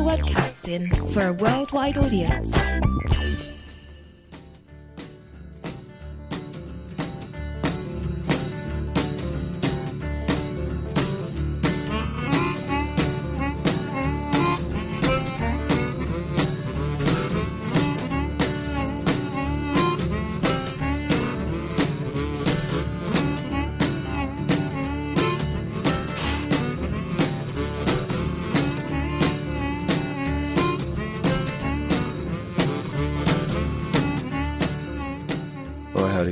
webcasting for a worldwide audience.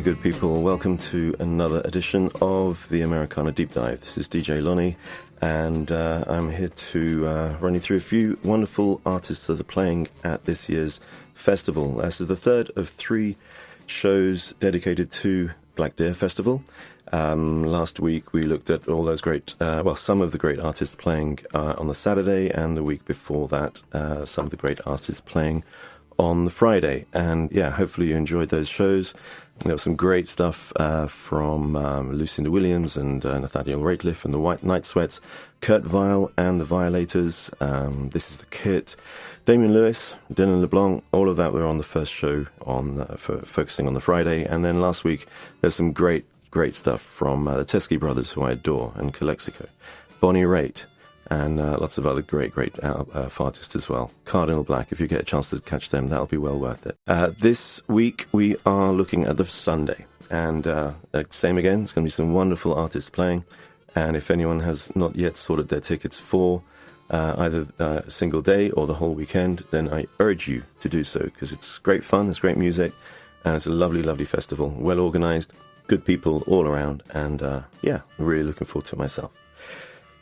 Good people, welcome to another edition of the Americana Deep Dive. This is DJ Lonnie, and I'm here to run you through a few wonderful artists that are playing at this year's festival. This is the third of 3 shows dedicated to Black Deer Festival. Last week we looked at all those great, some of the great artists playing on the Saturday, and the week before that, some of the great artists playing on the Friday. And yeah, hopefully you enjoyed those shows. There was some great stuff from Lucinda Williams and Nathaniel Rateliff and the White Night Sweats, Kurt Vile and the Violators, This Is the Kit, Damien Lewis, Dylan LeBlanc. All of that were on the first show for focusing on the Friday. And then last week there's some great stuff from the Teskey Brothers, who I adore, and Calexico, Bonnie Raitt, and lots of other great artists as well. Cardinal Black, if you get a chance to catch them, that'll be well worth it. This week we are looking at the Sunday, and same again, it's going to be some wonderful artists playing, and if anyone has not yet sorted their tickets for either a single day or the whole weekend, then I urge you to do so, because it's great fun, it's great music, and it's a lovely festival, well organised, good people all around, and I'm really looking forward to it myself.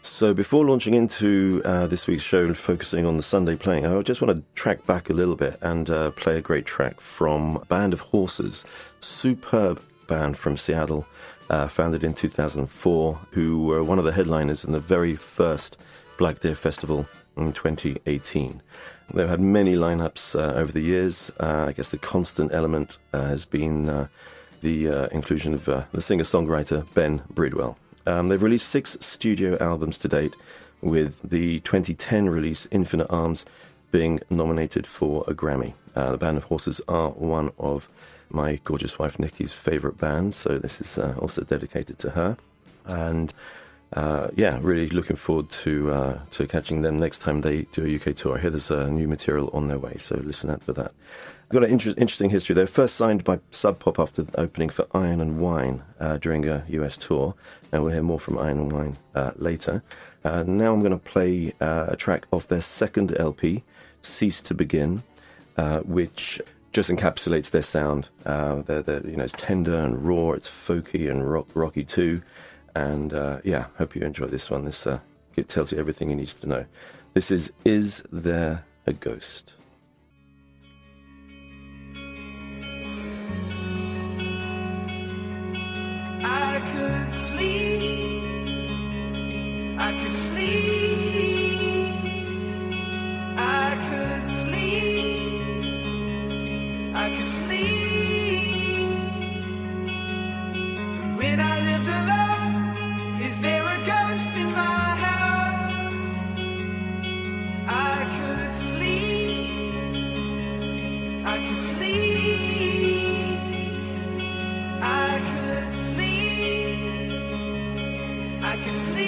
So before launching into this week's show and focusing on the Sunday playing, I just want to track back a little bit and play a great track from Band of Horses, superb band from Seattle, founded in 2004, who were one of the headliners in the very first Black Deer Festival in 2018. They've had many lineups over the years. I guess the constant element has been the inclusion of the singer-songwriter Ben Bridwell. They've released 6 studio albums to date, with the 2010 release Infinite Arms being nominated for a Grammy. The Band of Horses are one of my gorgeous wife Nikki's favourite bands, so this is also dedicated to her. And really looking forward to catching them next time they do a UK tour. I hear there's new material on their way, so listen out for that. I've got an interesting history. They were first signed by Sub Pop after the opening for Iron and Wine during a US tour, and we'll hear more from Iron and Wine later. Now I'm going to play a track off their second LP, Cease to Begin, which just encapsulates their sound. It's tender and raw, it's folky and rocky too, and hope you enjoy this one. This it tells you everything you need to know. This is There a Ghost? I could sleep, I could sleep, I could sleep, I could sleep. When I lived alone, is there a ghost in my house? I could sleep, I could sleep, I could sleep, I can sleep.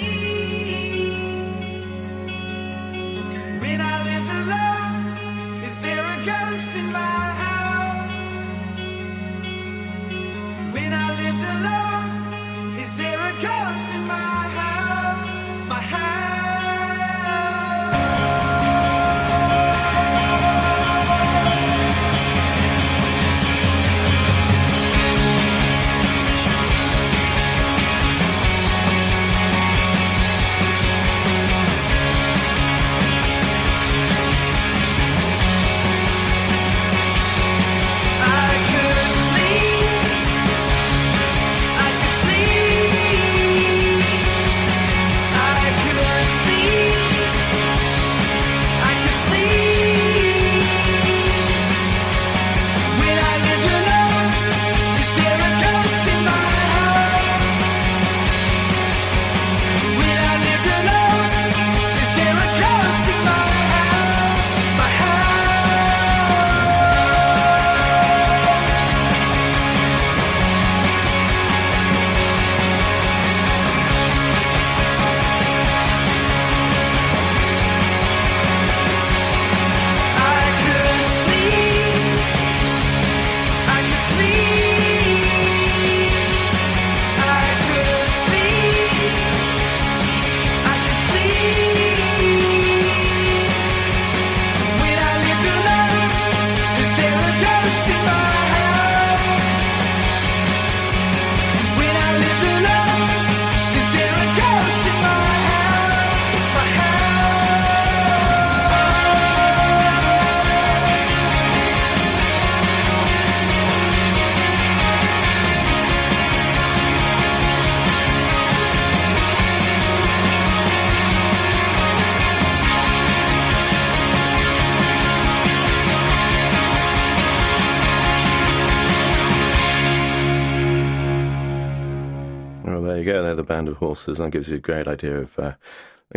go. They're the Band of Horses, and that gives you a great idea of the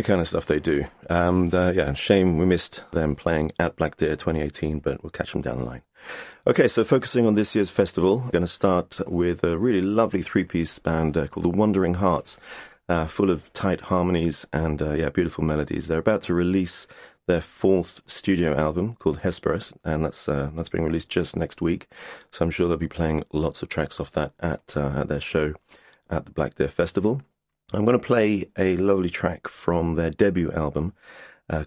kind of stuff they do. And yeah, shame we missed them playing at Black Deer 2018, but we'll catch them down the line. Okay, so focusing on this year's festival, I'm going to start with a really lovely three-piece band called the Wandering Hearts, full of tight harmonies and yeah, beautiful melodies. They're about to release their fourth studio album called Hesperus, and that's being released just next week. So I'm sure they'll be playing lots of tracks off that at their show at the Black Deer Festival. I'm going to play a lovely track from their debut album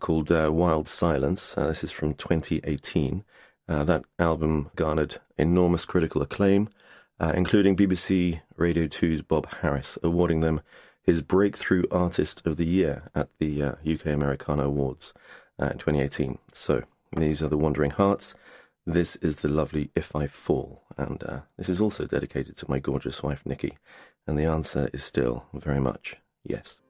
called Wild Silence. This is from 2018. That album garnered enormous critical acclaim, including BBC Radio 2's Bob Harris, awarding them his Breakthrough Artist of the Year at the UK Americana Awards in 2018. So these are the Wandering Hearts. This is the lovely If I Fall, and this is also dedicated to my gorgeous wife Nikki, and the answer is still very much yes.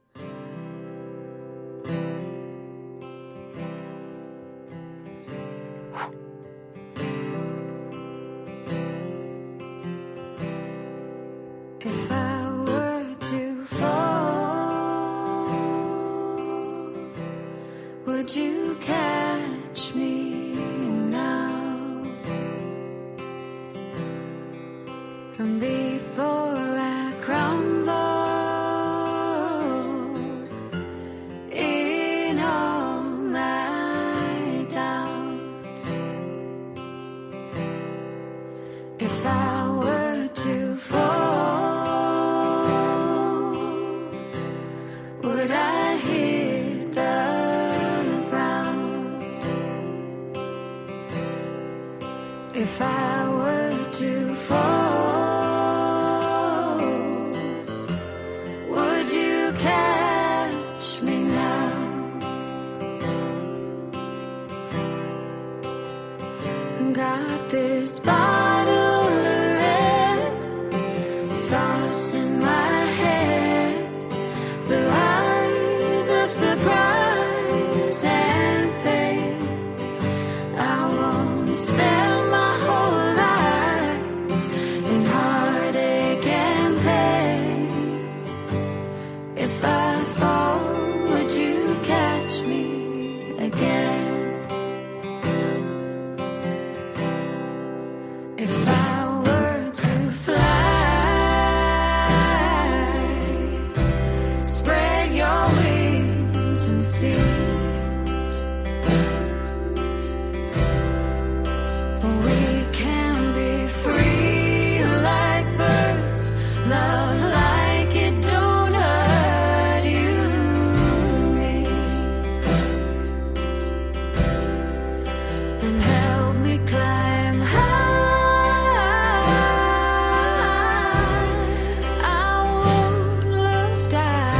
If I were to fall, would you catch me now? And before I crumble in all my doubts, if I were to fall, would I hit the ground? If I were to fall, would you catch me now? Got this bottle of red, thoughts in my head, blue eyes of surprise and pain. I won't spend my whole life in heartache and pain. If I fall, would you catch me again? If I were to fly, spread your wings and see. We can be free like birds, love like it don't hurt you and me, and help me climb high. I won't look down.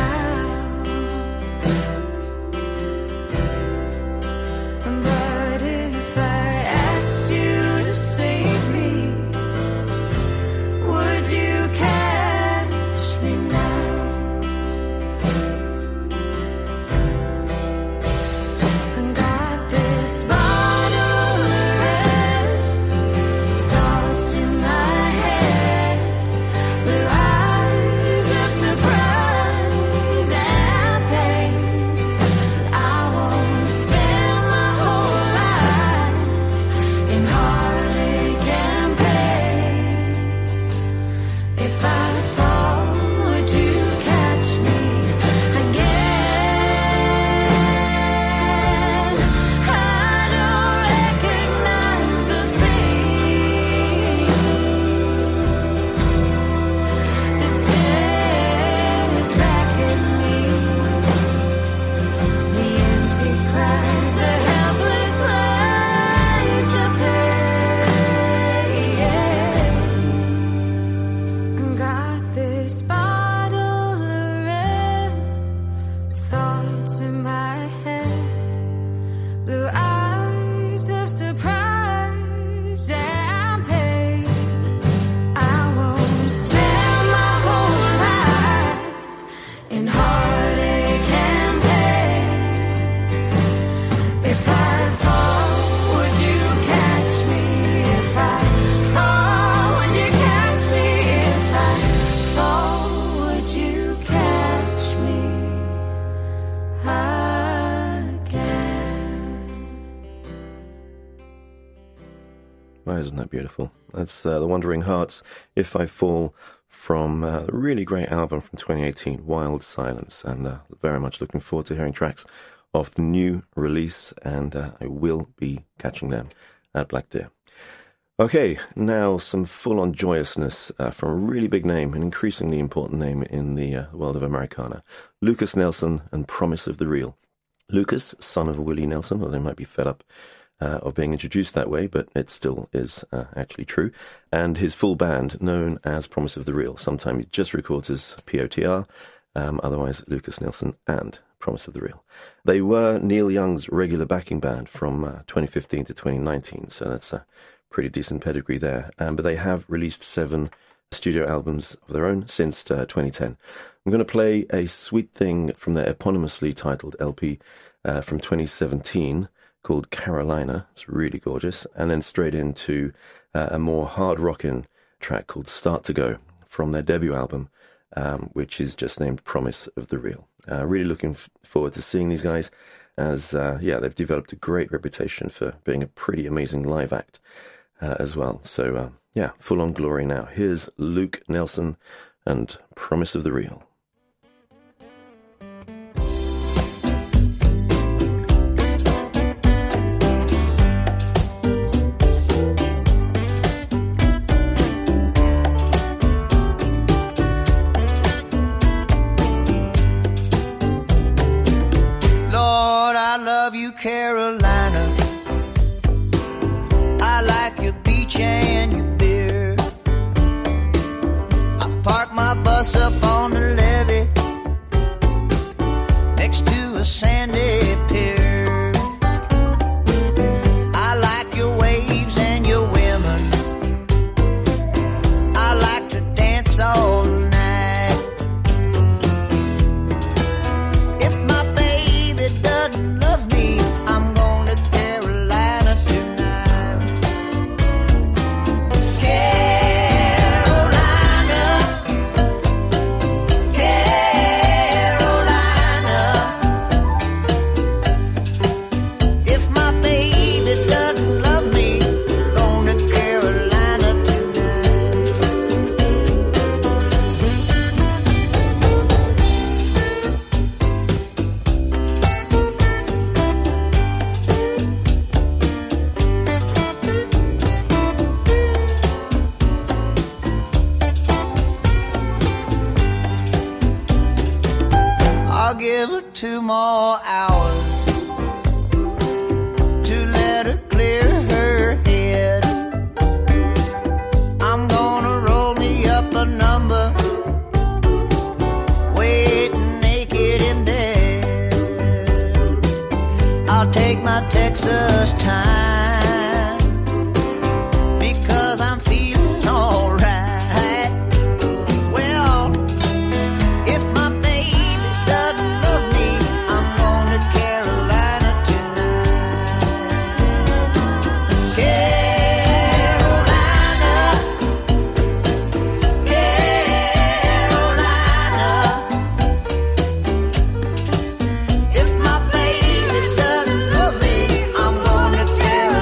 isn't that beautiful? That's The Wandering Hearts, If I Fall, from a really great album from 2018, Wild Silence, and very much looking forward to hearing tracks of the new release, and I will be catching them at Black Deer. Okay, now some full-on joyousness from a really big name, an increasingly important name in the world of Americana. Lucas Nelson and Promise of the Real. Lucas, son of Willie Nelson, or they might be fed up of being introduced that way, but it still is actually true. And his full band, known as Promise of the Real. Sometimes he just records as POTR, otherwise Lucas Nelson and Promise of the Real. They were Neil Young's regular backing band from 2015 to 2019, so that's a pretty decent pedigree there. But they have released 7 studio albums of their own since 2010. I'm going to play a sweet thing from their eponymously titled LP from 2017 called Carolina. It's really gorgeous. And then straight into a more hard rockin' track called Start to Go from their debut album, which is just named Promise of the Real. Really looking forward to seeing these guys as, they've developed a great reputation for being a pretty amazing live act as well. So, full on glory now. Here's Luke Nelson and Promise of the Real. Carolina, I like your beach and your beer. I park my bus up on the levee next to a sandy pier. I like your waves and your women. I like to dance all night. If my baby doesn't love me, I'm going to Carolina tonight. Carolina, Carolina. If my baby doesn't love me, I'm going to Carolina tonight. I'll give her 2 more hours to let her clear her head. I'm gonna roll me up a number, waiting naked in bed. I'll take my Texas time because I'm feeling alright. Well, if my baby doesn't love me, I'm going to Carolina tonight. Carolina, Carolina. If my baby doesn't love me, I'm going to Carolina.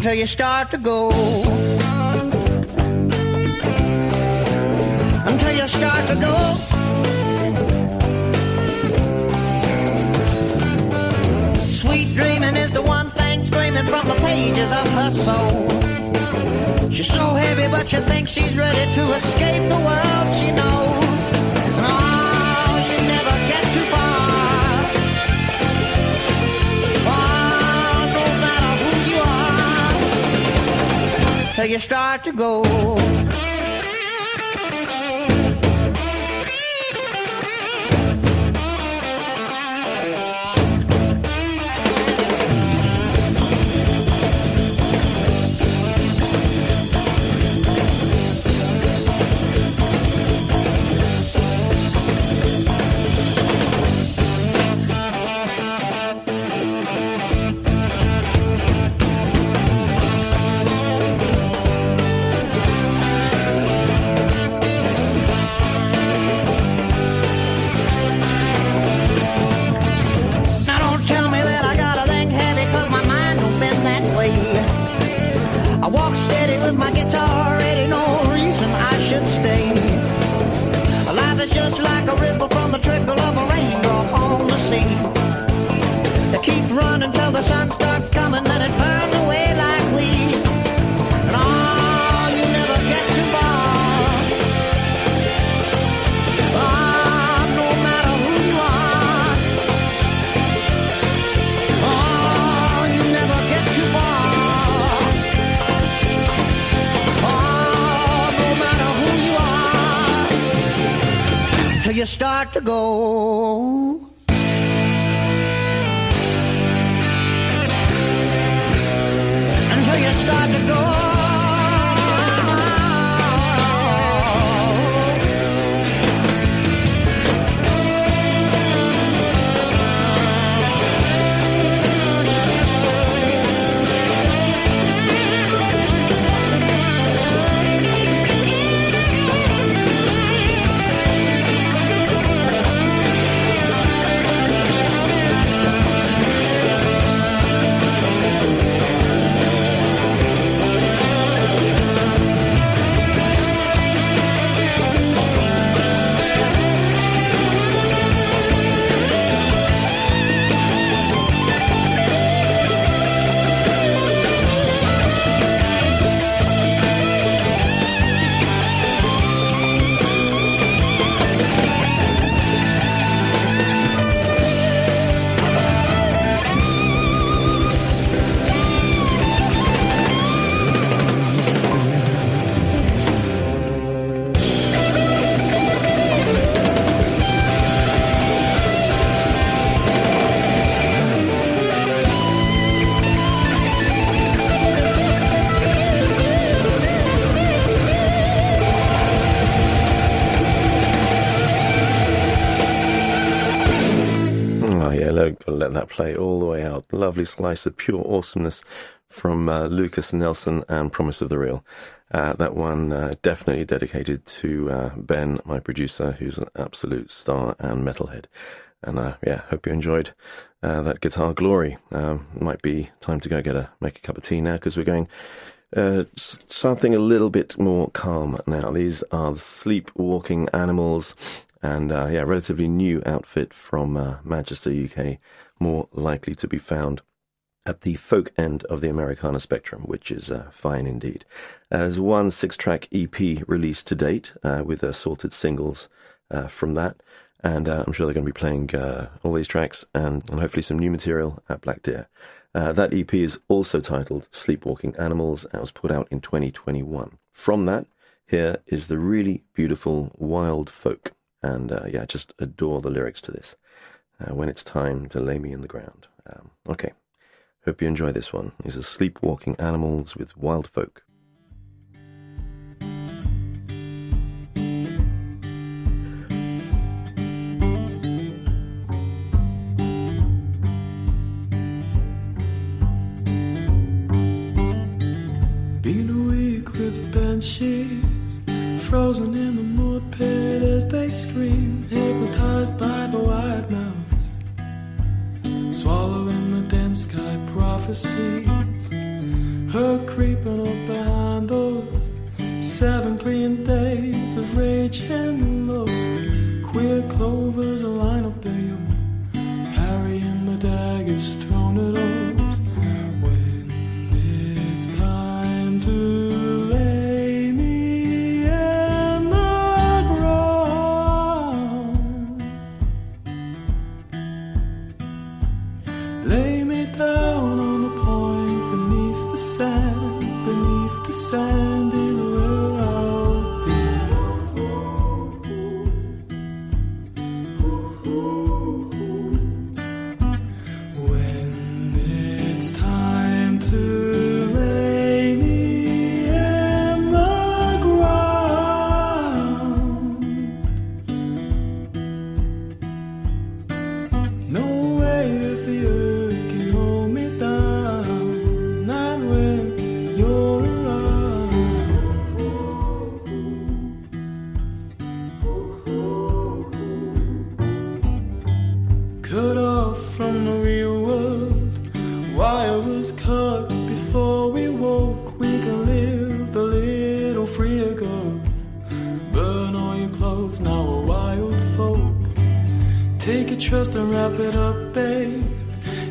until you start to go. Until you start to go. Sweet dreaming is the one thing screaming from the pages of her soul. She's so heavy, but she thinks she's ready to escape the world she knows. Oh, you never get too far. Oh, no matter who you are, till you start to go. You start to go. Until you start to go. Let that play all the way out. Lovely slice of pure awesomeness from Lucas Nelson and Promise of the Real. That one definitely dedicated to Ben, my producer, who's an absolute star and metalhead. And hope you enjoyed that guitar glory. Might be time to make a cup of tea now, because we're going something a little bit more calm now. These are the Sleepwalking Animals, and relatively new outfit from Manchester, UK, more likely to be found at the folk end of the Americana spectrum, which is fine indeed. There's one 6-track EP released to date with assorted singles from that, and I'm sure they're going to be playing all these tracks and hopefully some new material at Black Deer. That EP is also titled Sleepwalking Animals and was put out in 2021. From that, here is the really beautiful Wild Folk, and just adore the lyrics to this. When it's time to lay me in the ground. Okay, hope you enjoy this one. These are Sleepwalking Animals with Wild Folk. Been a week with banshees, frozen in the mud pit as they scream, hypnotized by the wide mouths, swallowing the dense sky prophecies. her creeping up behind those 7 clean days of rage and lust. Queer clovers line up their young, parrying the daggers thrown at us. When it's time to lay me in the ground, lay me down on the point beneath the sand, beneath the sand is where I'll be. When it's time to lay me in the ground, no weight of the earth can hold me down, not when you're around. Cut off from the real world, wire was cut before we woke. We can live a little freer, girl. Burn all your clothes, now we're wild folk. Take your trust and wrap it up, babe,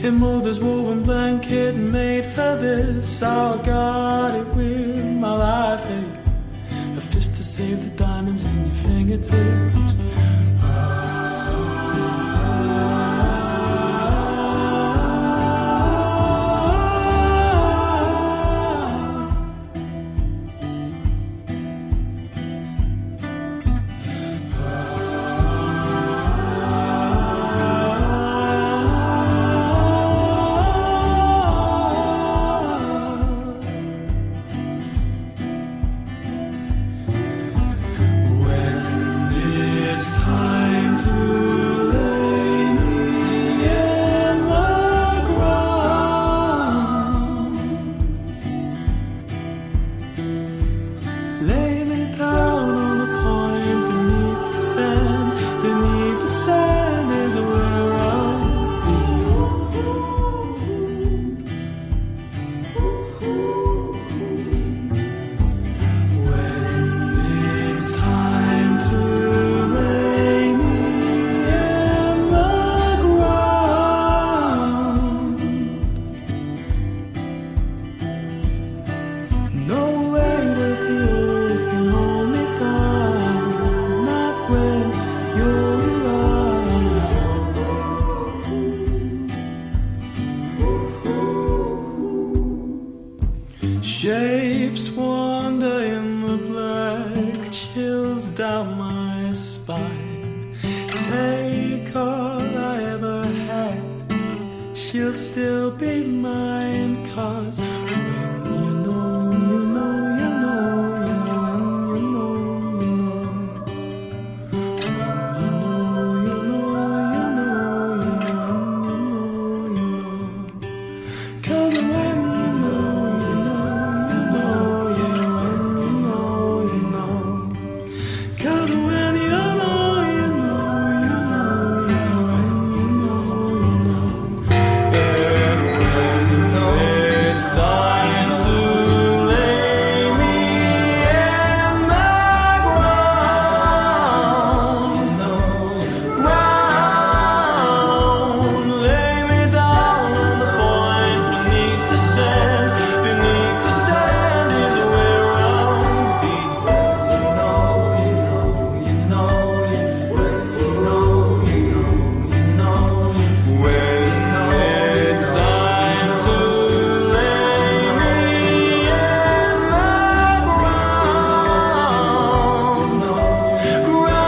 in mother's woven blanket made for this. I got it with my life, hey. A fist to save the diamonds in your fingertips. Lay me down on the point beneath the sand, beneath the sand is where I'll be. When it's time to lay me in the ground, no weight of the earth can hold me down, not when you're around. Shapes wander in the black, chills down my spine. Take all I ever had, she'll still be mine, 'cause when you know, you know, you know, you know, when you know, you know, when you know, you know, you know, you know, when you know, you know, 'cause when you know, you know, you know, yeah, when you know, you know, 'cause when you know, you know, you know, yeah, when you know, you know. And when it's time to lay me in the ground, ground, lay me down on the point beneath the sand, beneath the sand is where I'll be. You know, you know, you know, when you know, you know, you know, when it's time to lay me in the ground, ground,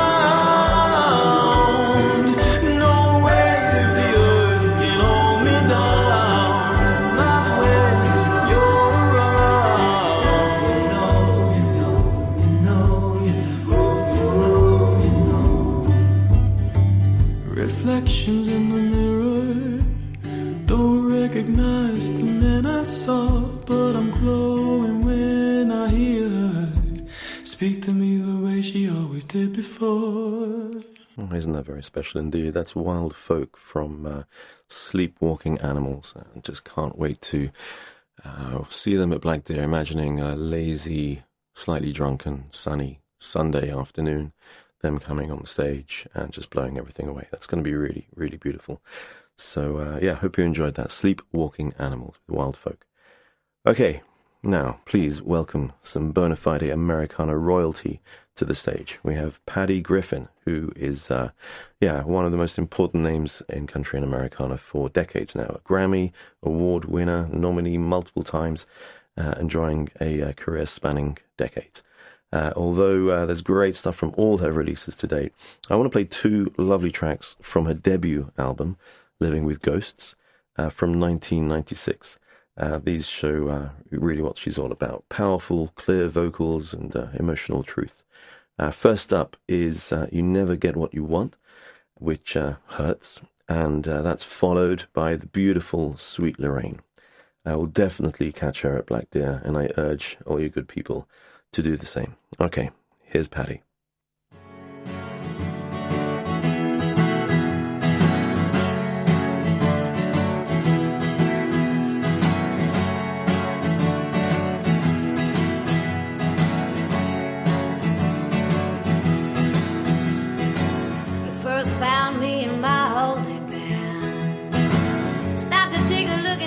no weight of the earth can hold me down, not when you're around. You know, you know, you know, you know. Reflections in the mirror don't recognize the men I saw, but I'm glowing when I hear her speak to me the way she always did before. Oh, isn't that very special indeed? That's Wild Folk from Sleepwalking Animals. I just can't wait to See them at Black Deer, imagining a lazy, slightly drunken, sunny Sunday afternoon, them coming on stage and just blowing everything away. That's going to be really, really beautiful. So, yeah, hope you enjoyed that. Sleepwalking Animals with Wild Folk. Okay, now, please welcome some bona fide Americana royalty to the stage. We have Paddy Griffin, who is, one of the most important names in country and Americana for decades now. A Grammy Award winner, nominee multiple times, enjoying a career spanning decades. Although there's great stuff from all her releases to date, I want to play two lovely tracks from her debut album, Living with Ghosts, from 1996. These show really what she's all about. Powerful, clear vocals and emotional truth. First up is You Never Get What You Want, which hurts, and that's followed by the beautiful Sweet Lorraine. I will definitely catch her at Black Deer, and I urge all you good people to do the same. Okay, here's Paddy.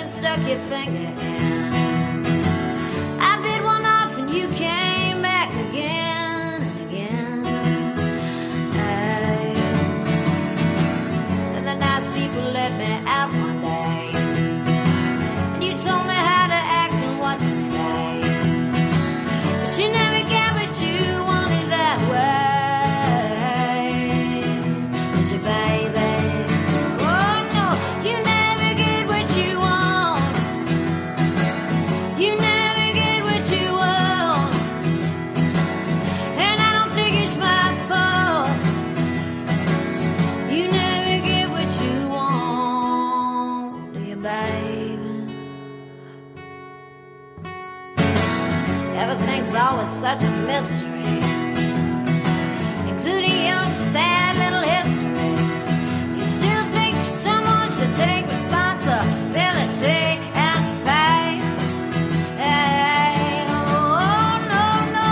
Stuck your finger in. I bit one off and you came back again and again. Hey. And the nice people let me out one day, and you told me how to act and what to say, but you never get what you wanted that way. Was you, baby? Everything's always such a mystery, including your sad little history. Do you still think someone should take responsibility and pay? Hey, oh, no.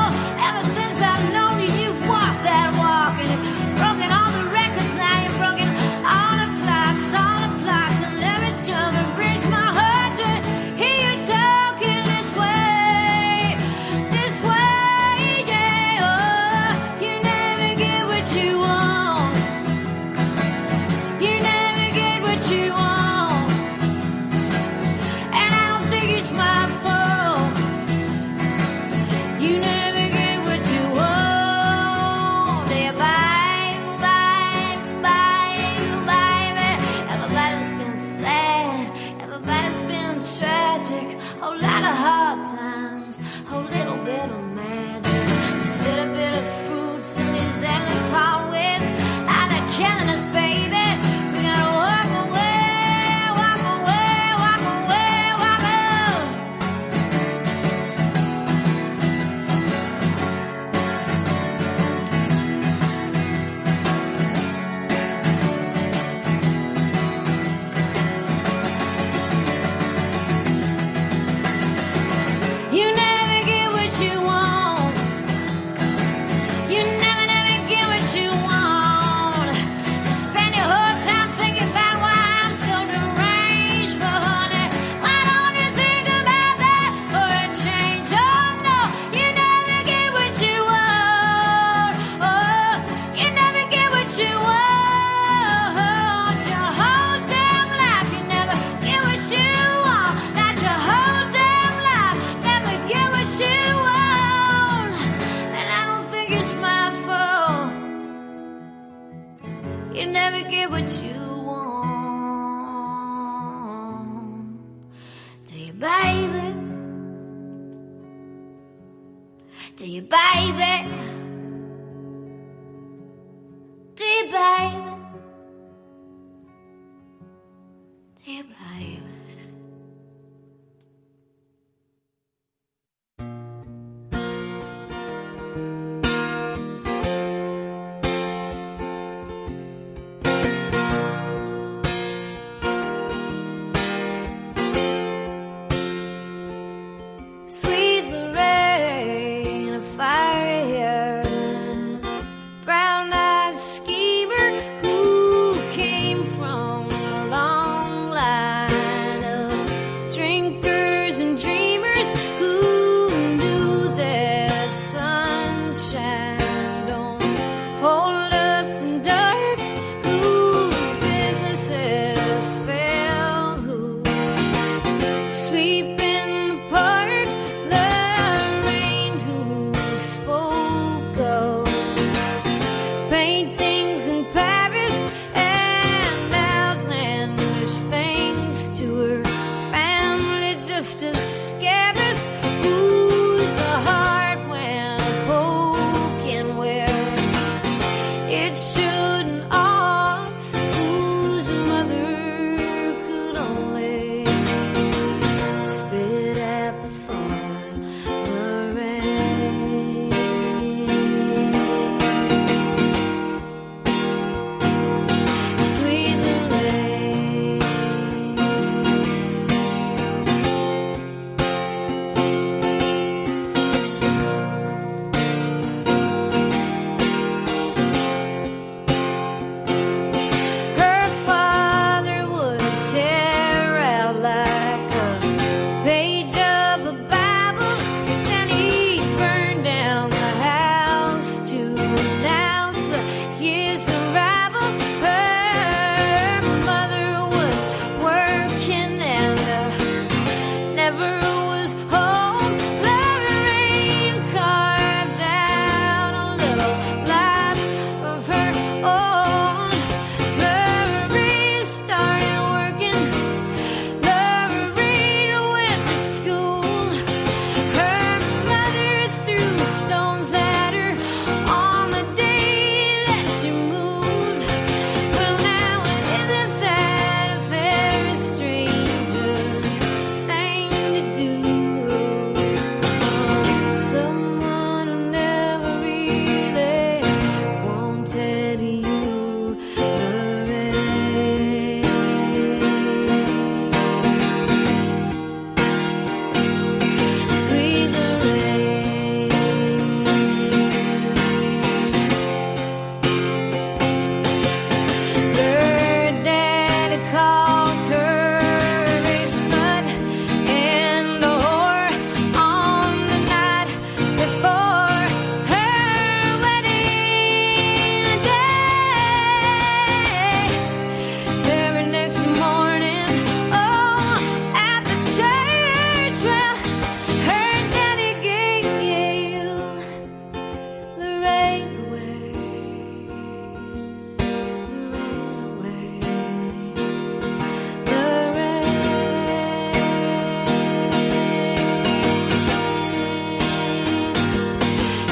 Ever since I've known you, you've walked that walk, and you've broken all the records, now you've broken all the clocks, and every time it breaks my heart to hear you talking this way. Do you, baby? Do you, baby? Do you, baby? never was home. Lorraine carved out a little life of her own. Lorraine started working. Lorraine went to school. Her mother threw stones at her on the day that she moved. Well, now isn't that a very stranger thing to do? Someone who never really wanted you, Lorraine. Sweet Lorraine. Her daddy called her a slut and a whore on the night before her wedding day. Very next morning, oh, at the church, well, her daddy gave Lorraine away.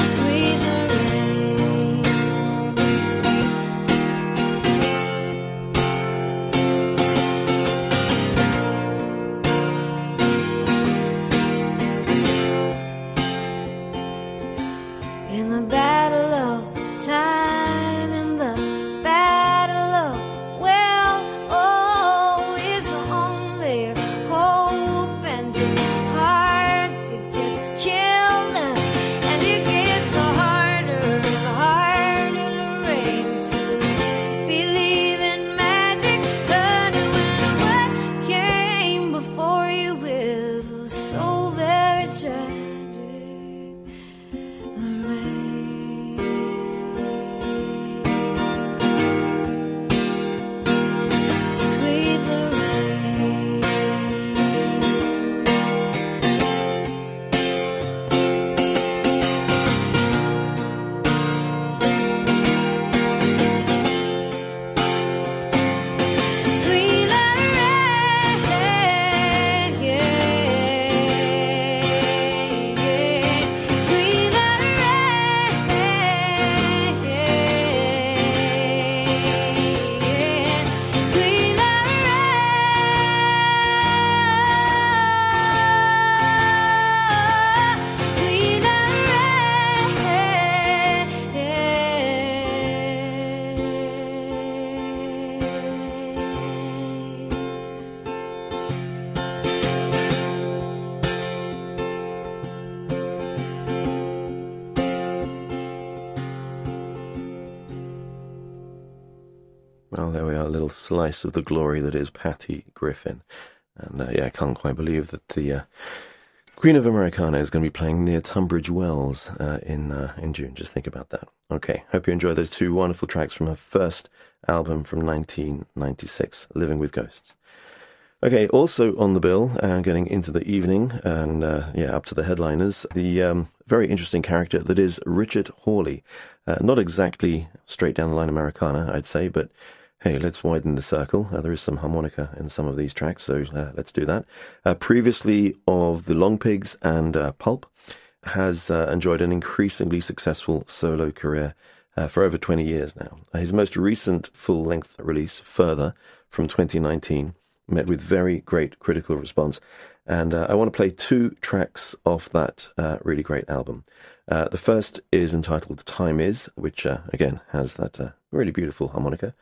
Sweet Lorraine. In the battle of time, in the battle of, well, oh, it's only hope and your heart that gets killed, and it gets harder, Lorraine, to believe in magic. Honey, when what came before you is so very tragic, Lorraine. Sweet Lorraine. Sweet Lorraine. Sweet Lorraine. Sweet Lorraine. Sweet Lorraine. Well, there we are, a little slice of the glory that is Patty Griffin. And yeah, I can't quite believe that the Queen of Americana is going to be playing near Tunbridge Wells in June. Just think about that. Okay, hope you enjoyed those two wonderful tracks from her first album from 1996, Living with Ghosts. Okay, also on the bill, getting into the evening, and yeah, up to the headliners, the very interesting character that is Richard Hawley. Not exactly straight down the line Americana, I'd say, but hey, let's widen the circle. There is some harmonica in some of these tracks, so let's do that. Previously of the Long Pigs and Pulp, has enjoyed an increasingly successful solo career for over 20 years now. His most recent full-length release, Further, from 2019, met with very great critical response. And I want to play two tracks off that really great album. The first is entitled Time Is, which, again, has that really beautiful harmonica.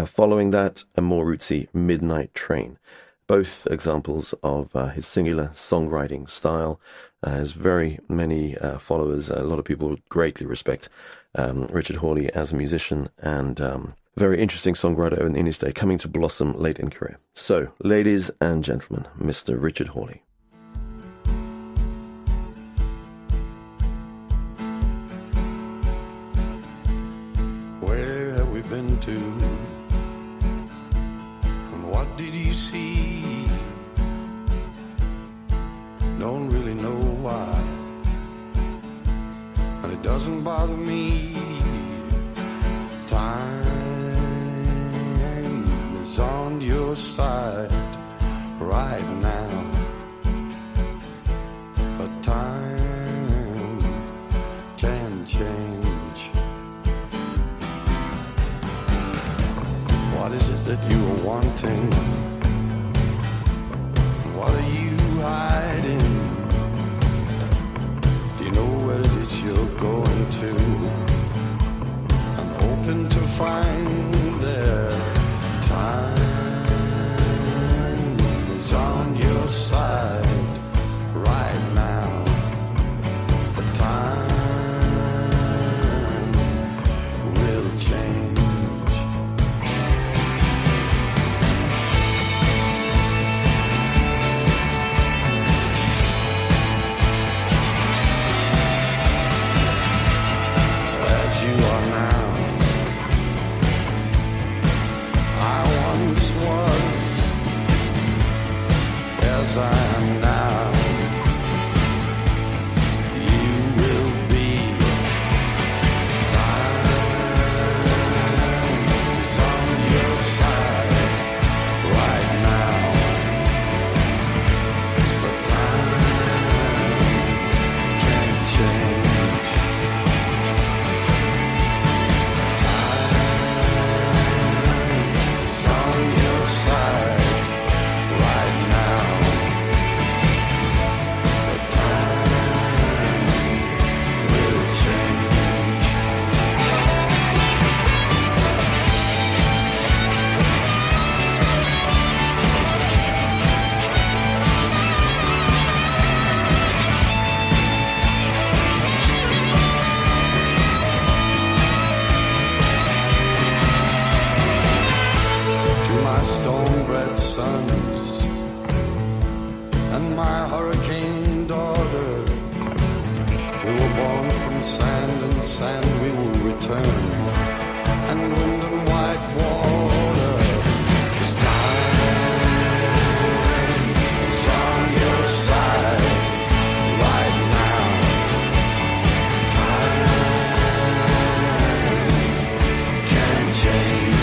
Following that, a more rootsy Midnight Train. Both examples of his singular songwriting style. Has very many followers. A lot of people greatly respect Richard Hawley as a musician, and very interesting songwriter in his day, coming to blossom late in career. So, ladies and gentlemen, Mr. Richard Hawley. Where have we been to? And what did you see? don't really know why. And it doesn't bother me. Time is on your side right now. But time can change. What is it that you are wanting? What are you hiding? Do you know where it is you're going to? I'm hoping to find there. Time is on your side right now. The time will change. As I am now, you will be. Time is on your side right now. But time can change. Time is on your side right now. Stone-bred sons and my hurricane daughter, we were born from sand, and sand we will return, and wind and white water. 'Cause time is on your side right now. Time can change.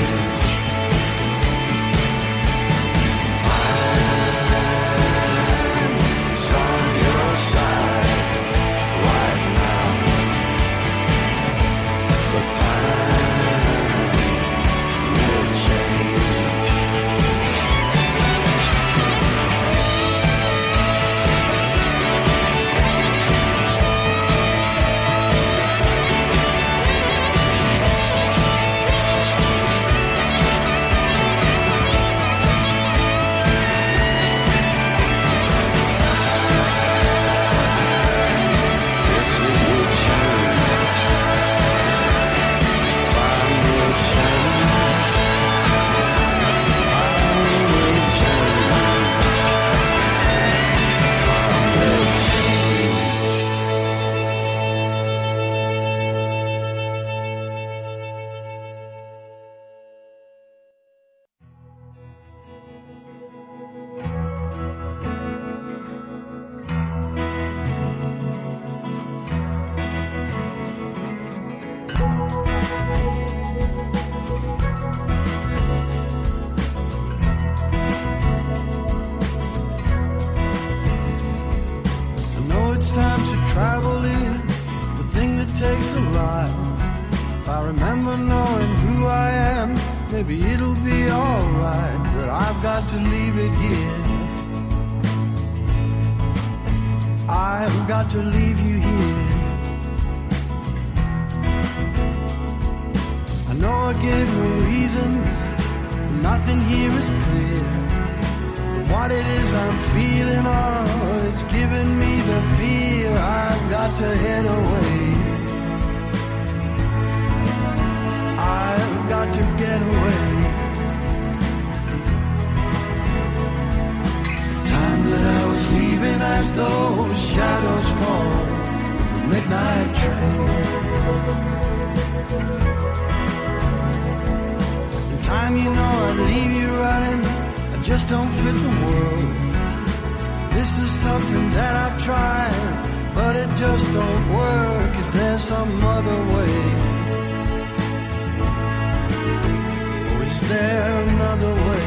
Maybe it'll be alright, but I've got to leave it here. I've got to leave you here. I know I gave no reasons, nothing here is clear. But what it is I'm feeling, oh, it's giving me the fear. I've got to head away. I've got to get away. It's time that I was leaving as those shadows fall. The midnight train. The time you know I'd leave you running, I just don't fit the world. This is something that I've tried, but it just don't work. Is there some other way? Or is there another way?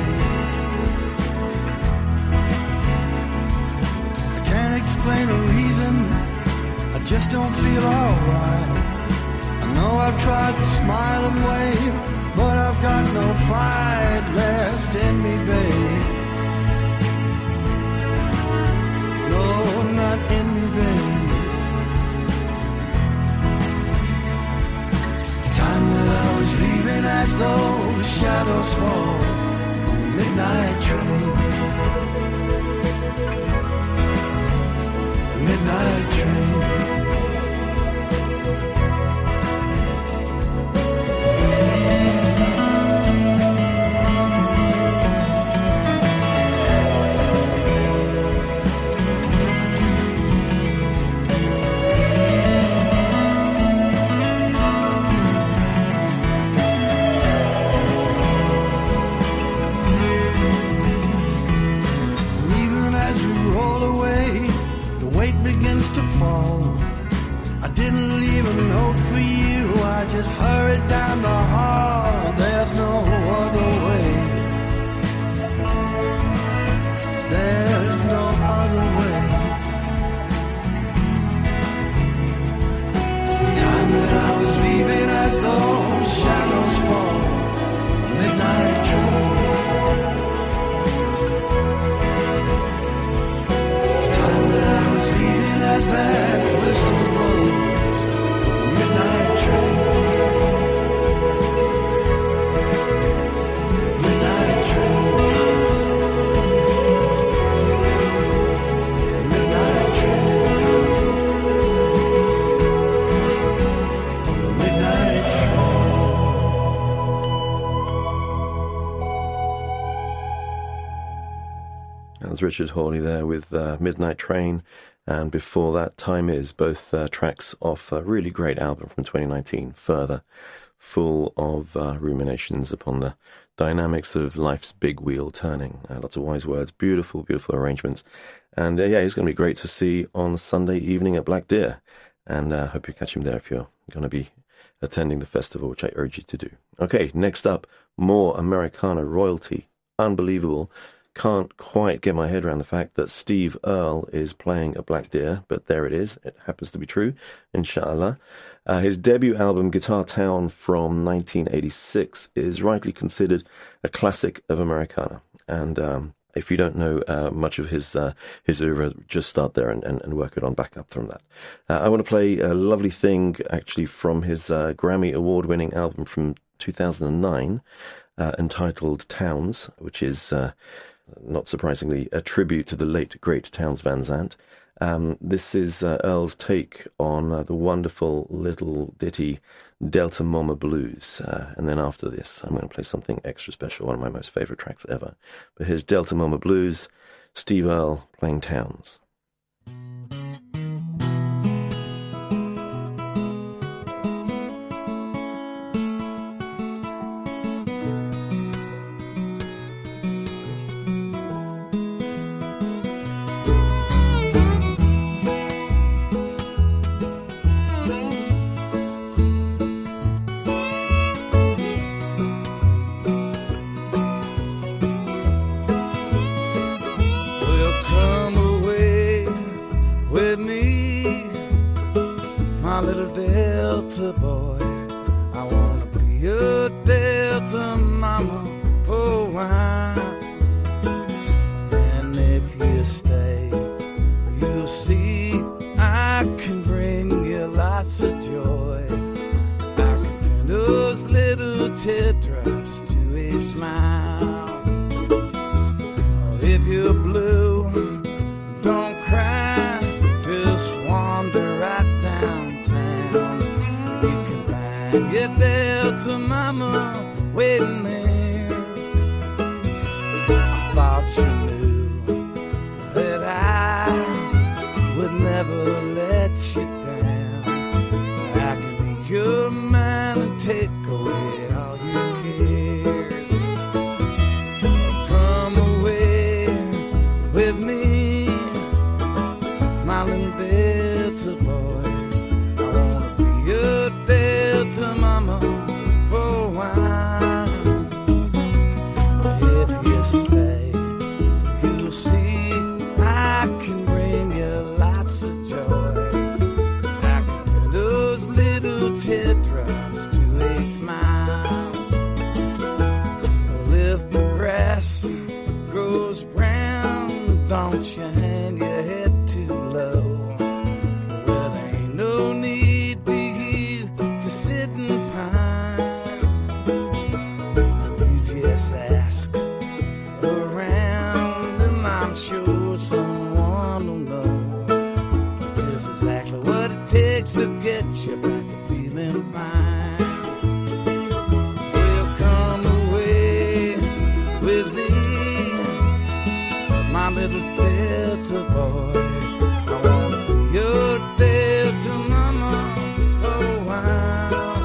I can't explain a reason, I just don't feel alright. I know I've tried to smile and wave, but I've got no fight left in me, babe. No, not in me, babe. It's time that I was leaving as though the shadows fall on the midnight train. The midnight train. To fall, I didn't leave a note for you, I just hurried down the hall. There's no other way. There's no other way. The time that I was leaving as though shadows fall, midnight train. As that whistle blows, midnight train, midnight train, midnight train, midnight train. That was Richard Hawley there with Midnight Train. And before that, Time Is, both tracks off a really great album from 2019, Further, full of ruminations upon the dynamics of life's big wheel turning. Lots of wise words, beautiful, beautiful arrangements. And yeah, he's going to be great to see on Sunday evening at Black Deer. And I hope you catch him there if you're going to be attending the festival, which I urge you to do. Okay, next up, more Americana royalty. Unbelievable. Can't quite get my head around the fact that Steve Earle is playing at Black Deer, but there it is. It happens to be true, inshallah. His debut album, Guitar Town, from 1986, is rightly considered a classic of Americana. And if you don't know much of his oeuvre, just start there and work it on back up from that. I want to play a lovely thing, actually, from his Grammy Award-winning album from 2009, entitled Towns, which is... not surprisingly, a tribute to the late, great Townes Van Zandt. This is Earl's take on the wonderful little ditty Delta Mama Blues. And then after this, I'm going to play something extra special, one of my most favourite tracks ever. But here's Delta Mama Blues, Steve Earle playing Towns. With me my little Delta boy. I wanna be a Delta mama for a while. If you stay, you'll see I can bring you lots of joy. I can turn those little teardrops to a smile. Well, if the grass grows brown, don't you hang your head too low. Well, there ain't no need for you to sit and pine. You just ask around, and I'm sure someone will know just exactly what it takes to get you back to feeling fine. Well, come away with me, my little Delta boy. I wanna be your Delta mama for a while.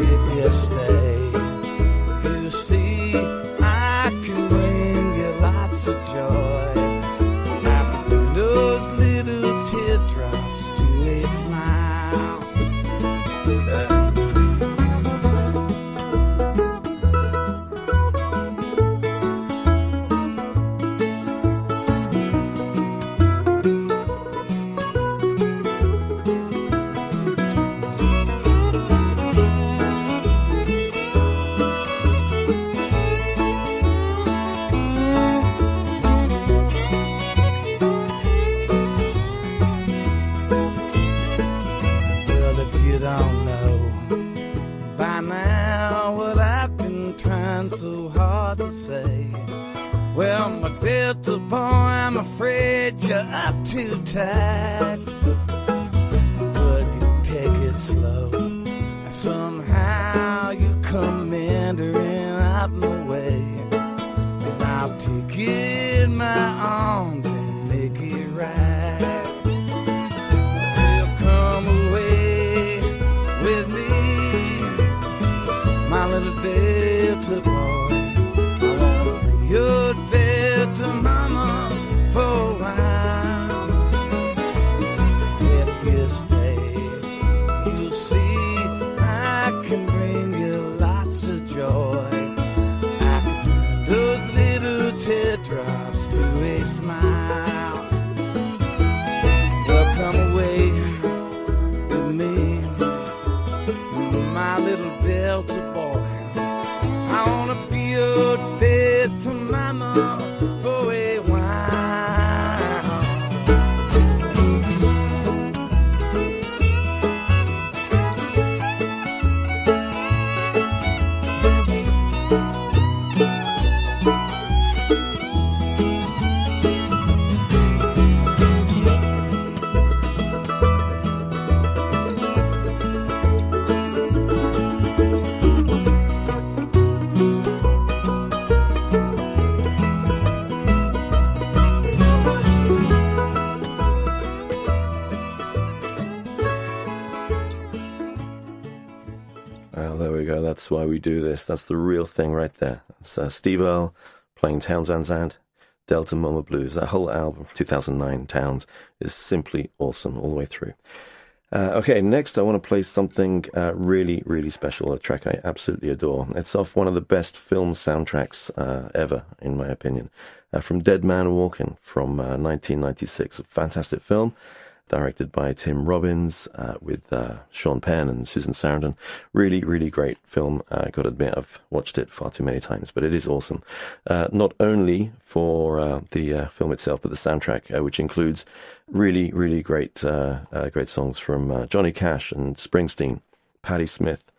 If you stay, you'll see I can bring you lots of joy. I can turn those little teardrops to a smile. Well, if you don't know by now what I've been trying so hard to say, well, my Delta boy, I'm afraid you're up too tight. But you take it slow, and somehow you come meandering out my way, and I'll take you in my arms and make it right. Well, come away with me, my little Delta boy. I wanna be your Delta mama for a while. If you stay, you'll see I can bring you lots of joy. I can turn those little teardrops to a smile. Well, come away with me, my little Delta boy. I wanna be your Delta mama for a while. Well, there we go. That's why we do this. That's the real thing right there. It's Steve Earle playing Townes Van Zandt, Delta Mama Blues. That whole album, 2009, Townes, is simply awesome all the way through. Okay, next I want to play something really, really special, a track I absolutely adore. It's off one of the best film soundtracks ever, in my opinion, from Dead Man Walking from 1996. A fantastic film, directed by Tim Robbins, with Sean Penn and Susan Sarandon. Really, really great film. I got to admit, I've watched it far too many times, but it is awesome. Not only for the film itself, but the soundtrack, which includes really, really great songs from Johnny Cash and Springsteen, Patti Smith,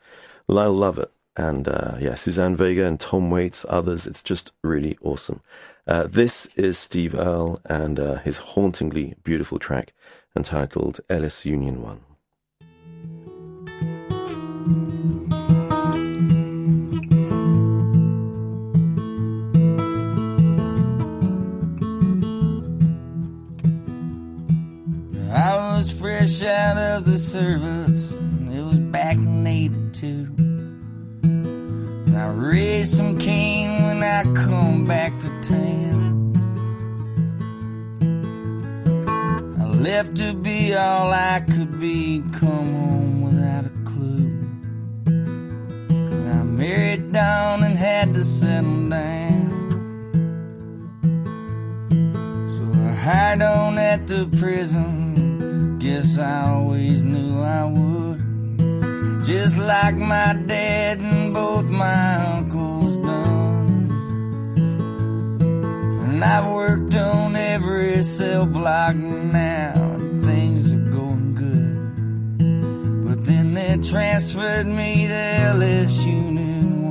Lyle Lovett, and Suzanne Vega and Tom Waits, others. It's just really awesome. This is Steve Earle and his hauntingly beautiful track entitled Ellis Union 1. I was fresh out of the service, it was back in 82. And I raised some cane when I come back to town. left to be all I could be, come home without a clue. I married down and had to settle down, so I hired on at the prison. Guess I always knew I would, just like my dad and both my uncles done. And I've worked on every cell block now, and things are going good. But then they transferred me to LS Unit 1.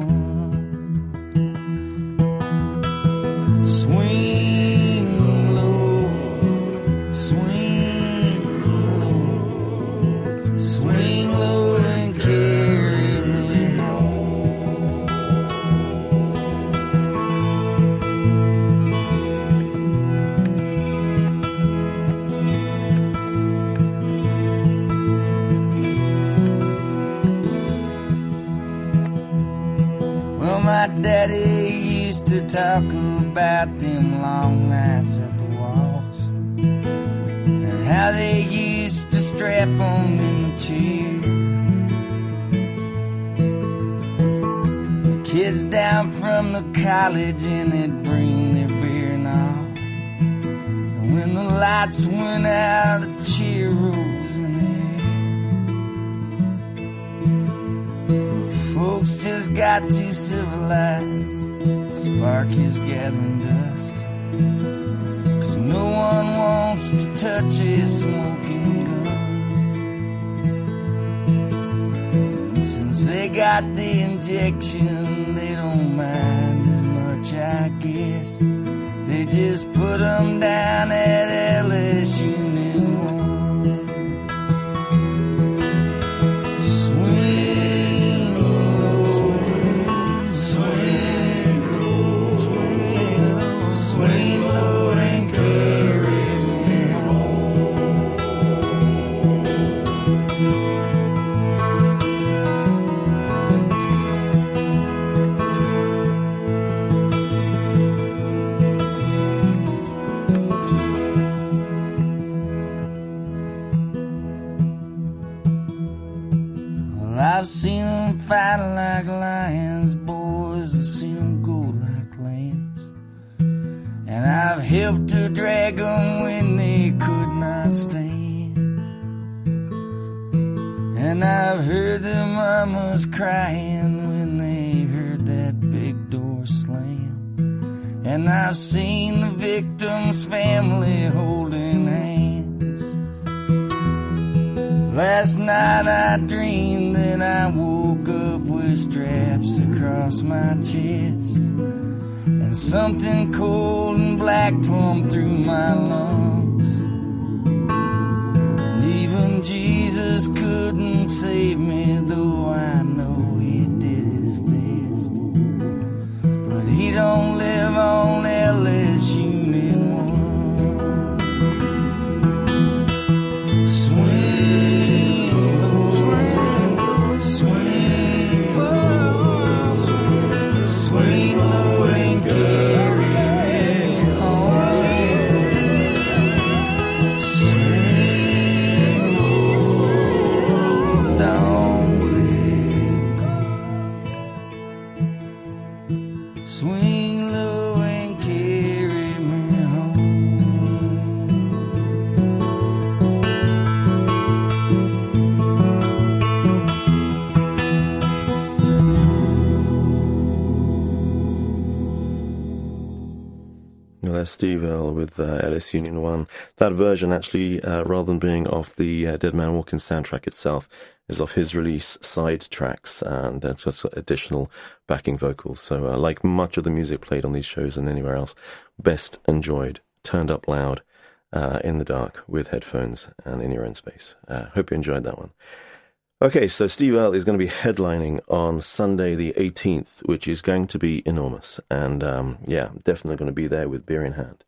Swing low, swing low, swing low and carry me home. Well, my daddy used to talk about them long nights at the walls, and how they used to strap on in the chair. Kids down from the college and they'd bring their beer and all. And when the lights went out, the cheer rose in the air. Folks just got too civilized, Sparky's gathering dust, 'cause no one wants to touch a smoking gun. And since they got the injection, they don't mind as much, I guess. They just put them down at LS Unit 1. Swing low, swing low, swing low and carry me home. Well, I've seen them fight like lions, boys, I've seen them go like lambs. And I've helped to drag them when they could not stand. And I've heard their mamas crying when they heard that big door slam. And I've seen the victim's family holding hands. Last night I dreamed that I woke up with straps across my chest, and something cold and black pumped through my lungs. And even Jesus couldn't save me, though I know he did his best. But he don't live on LS Unit 1. Swing low, swing low, swing low and carry me home. Swing low, don't let go. Swing low and carry me home. Well, that's Steve Earle with LS Union 1. That version actually, rather than being off the Dead Man Walking soundtrack itself, is off his release side tracks, and that's got additional backing vocals. So like much of the music played on these shows and anywhere else, best enjoyed, turned up loud, in the dark with headphones and in your own space. Hope you enjoyed that one. Okay, so Steve Earle is going to be headlining on Sunday the 18th, which is going to be enormous. And yeah, definitely going to be there with beer in hand.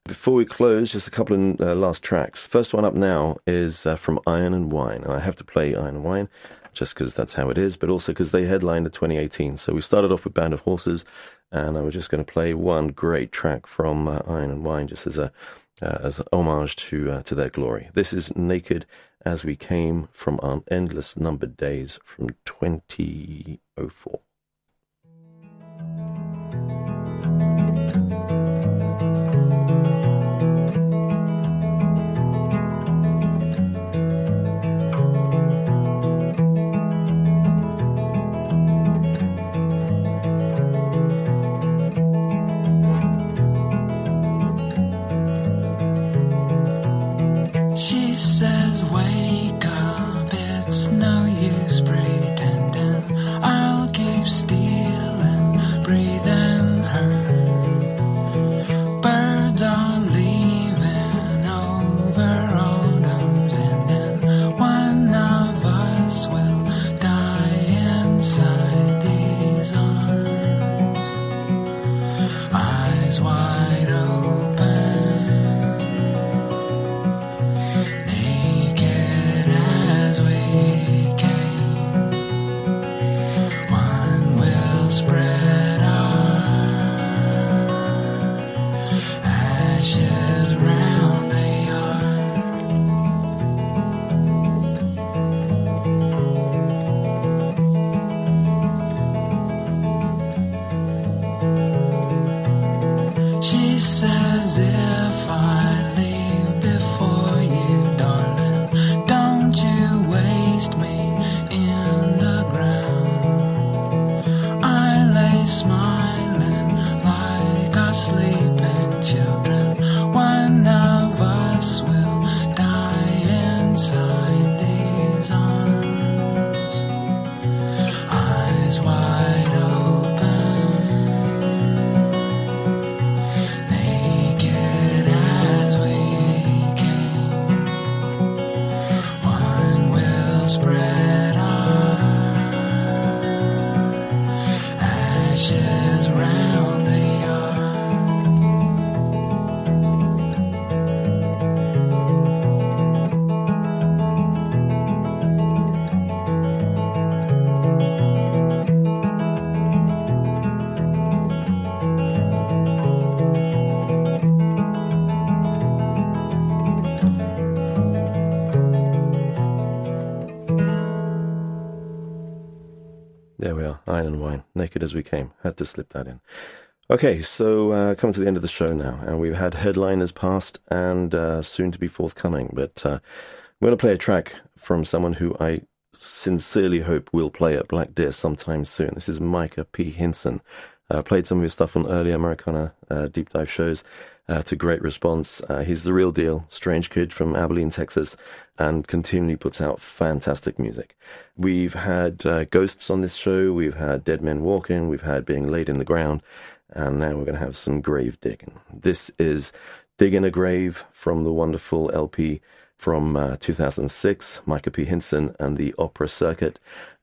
Before we close, just a couple of last tracks. First one up now is from Iron and Wine. And I have to play Iron and Wine just because that's how it is, but also because they headlined at 2018. So we started off with Band of Horses, and I was just going to play one great track from Iron and Wine just as a as homage to their glory. This is Naked as We Came from our Endless Numbered Days from 2004. She says, wake up, it's no use pretending. I'll keep stealing, breathing her. Birds are leaving over autumn's ending. One of us will die inside these arms. Eyes wide open. Spread our ashes round the yard. She says if I leave before you, darling, don't you waste me in the ground. Smiling like our sleeping children. One of us will die inside these arms. Eyes wide open, naked as we came. One will spread our ashes round the There we are, Iron and Wine, Naked as We Came. Had to slip that in. Okay, so coming to the end of the show now, and we've had headliners past and soon to be forthcoming, but I'm going to play a track from someone who I sincerely hope will play at Black Deer sometime soon. This is Micah P. Hinson. Played some of his stuff on early Americana Deep Dive shows to great response. He's the real deal, strange kid from Abilene, Texas, and continually puts out fantastic music. We've had Ghosts on this show, we've had Dead Men Walking, we've had Being Laid in the Ground, and now we're going to have some grave digging. This is Digging a Grave from the wonderful LP from 2006, Micah P. Hinson and the Opera Circuit.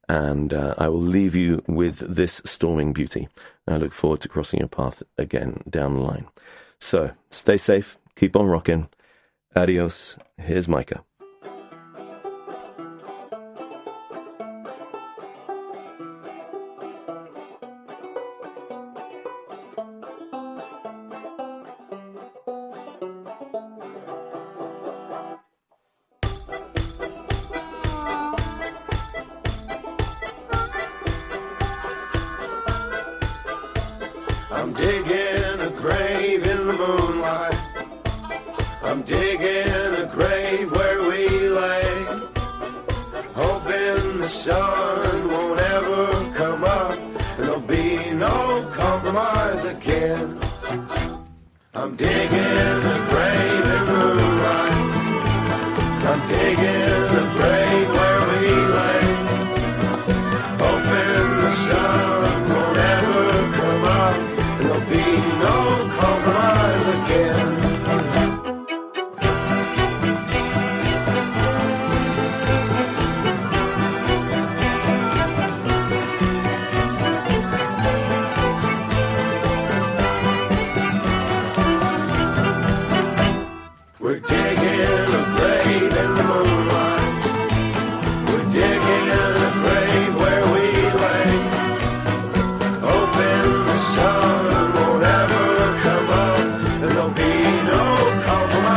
And I will leave you with this storming beauty. I look forward to crossing your path again down the line. So stay safe, keep on rocking. Adios. Here's Micah. I'm digging a grave in the moonlight. I'm digging a grave where we lay, hoping the sun won't ever come up and there'll be no compromise again. I'm digging a grave in the moonlight. I'm digging a grave where we lay, hoping the sun won't ever come up and there'll be no compromise again. We're digging a grave in the moonlight. We're digging a grave where we lay, hoping the sun won't ever come up and there'll be no compromise.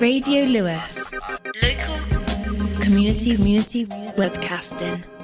Radio Lewes. Local community webcasting.